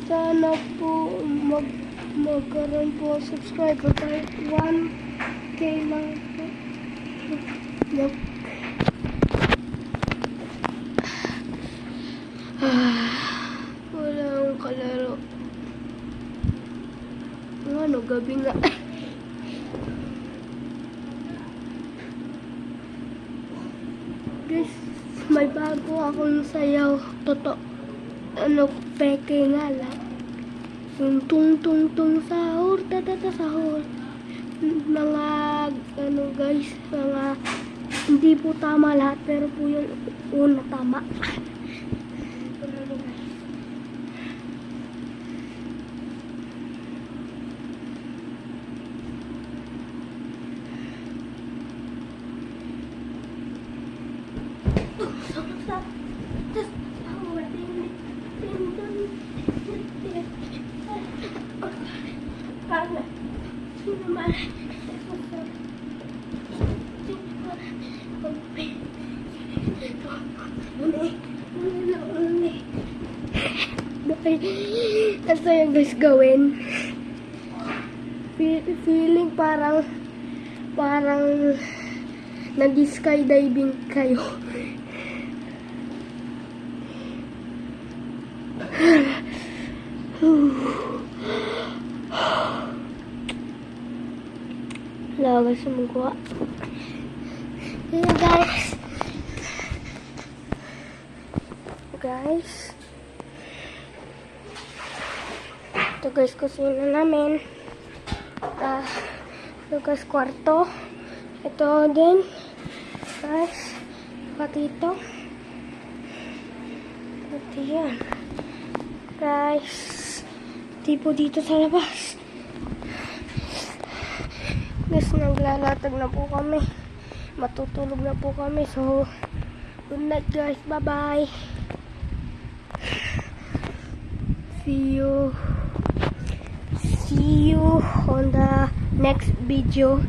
Sana po magkaroon po subscriber kahit 1K lang po. Yup. Wala akong kalaro. Ano, gabi nga. Guys, may bago akong sayaw. Peke nga lang. Yung tung sahur, sahur. Mga, guys, hindi po tama lahat, pero po yung una tama. Ano yung guys gawin? Feeling parang nag-skydiving kayo. Wala guys sumugwa. Ayan guys. Ito guys, kusina namin. Ito guys, kwarto. Ito din. Guys, pati ito. Pati yan. Guys, tipo dito sa labas. Guys, naglalatag na po kami. Matutulog na po kami. So, good night guys. Bye-bye. See you on the next video.